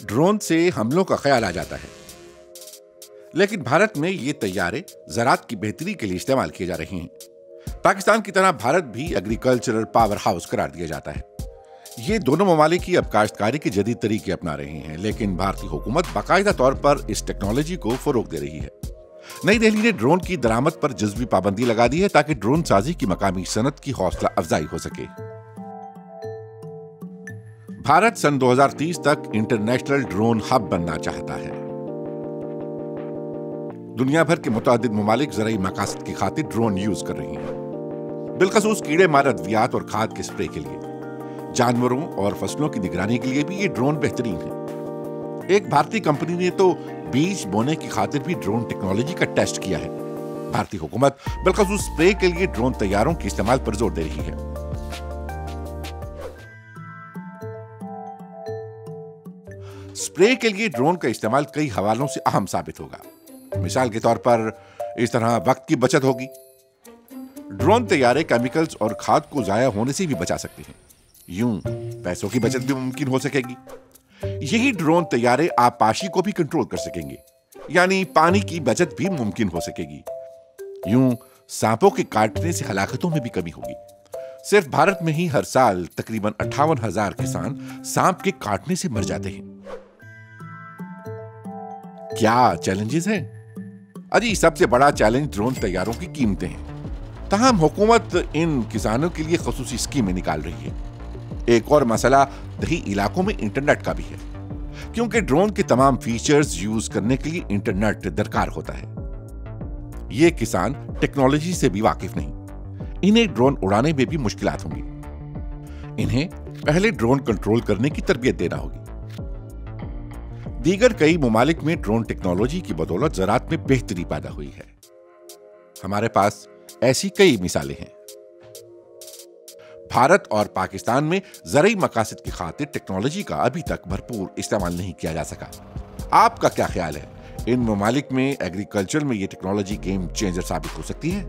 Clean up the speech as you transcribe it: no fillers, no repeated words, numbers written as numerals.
Drone से हमलों का ख्याल आ जाता है, लेकिन भारत में ये तैयारे ज़राअत की बेहतरी के लिए इस्तेमाल किए जा रहे हैं। पाकिस्तान की तरह भारत भी एग्रीकल्चरल पावर हाउस करार दिया जाता है। ये दोनों ममालिक ही अब काश्तकारी के जदीद तरीके अपना रहे हैं, लेकिन भारतीय हुकूमत बाकायदा तौर पर इस टेक्नोलॉजी को फरोग दे रही है। नई दिल्ली ने ड्रोन की दरामद पर जज़वी पाबंदी लगा दी है ताकि ड्रोन साजी की मकामी सनत की हौसला अफजाई हो सके। भारत सन 2030 तक इंटरनेशनल ड्रोन हब बनना चाहता है। दुनिया भर के मुतादिद ममालिक ज़राई मकासद की खातिर ड्रोन यूज कर रही हैं, बिलखसूस कीड़े मार अद्वियात और खाद के स्प्रे के लिए। जानवरों और फसलों की निगरानी के लिए भी ये ड्रोन बेहतरीन है। एक भारतीय कंपनी ने तो बीज बोने की खातिर भी ड्रोन टेक्नोलॉजी का टेस्ट किया है। भारतीय हुकूमत बिलखसूस स्प्रे के लिए ड्रोन तैयारों के इस्तेमाल पर जोर दे रही है। स्प्रे के लिए ड्रोन का इस्तेमाल कई हवालों से अहम साबित होगा। मिसाल के तौर पर इस तरह वक्त की बचत होगी। ड्रोन तैयारे केमिकल्स और खाद को जाया होने से भी बचा सकते हैं। यूं पैसों की बचत भी मुमकिन हो सकेगी। यही ड्रोन तैयारे आबपाशी को भी कंट्रोल कर सकेंगे, यानी पानी की बचत भी मुमकिन हो सकेगी। यूं सांपों के काटने से हलाकतों में भी कमी होगी। सिर्फ भारत में ही हर साल तकरीबन 58,000 किसान सांप के काटने से मर जाते हैं। क्या चैलेंजेस हैं? अजी सबसे बड़ा चैलेंज ड्रोन तैयारों की कीमतें हैं। तमाम हुकूमत इन किसानों के लिए खसूसी स्कीमें निकाल रही है। एक और मसला दही इलाकों में इंटरनेट का भी है, क्योंकि ड्रोन के तमाम फीचर्स यूज करने के लिए इंटरनेट दरकार होता है। ये किसान टेक्नोलॉजी से भी वाकिफ नहीं। इन्हें ड्रोन उड़ाने में भी मुश्किलात होंगी। इन्हें पहले ड्रोन कंट्रोल करने की तरबियत देना होगी। दीगर कई ममालिक में ड्रोन टेक्नोलॉजी की बदौलत ज़राअत में बेहतरी पैदा हुई है। हमारे पास ऐसी कई मिसालें हैं। भारत और पाकिस्तान में ज़राई मकासद की खातिर टेक्नोलॉजी का अभी तक भरपूर इस्तेमाल नहीं किया जा सका। आपका क्या ख्याल है? इन ममालिक में एग्रीकल्चर में ये टेक्नोलॉजी गेम चेंजर साबित हो सकती है?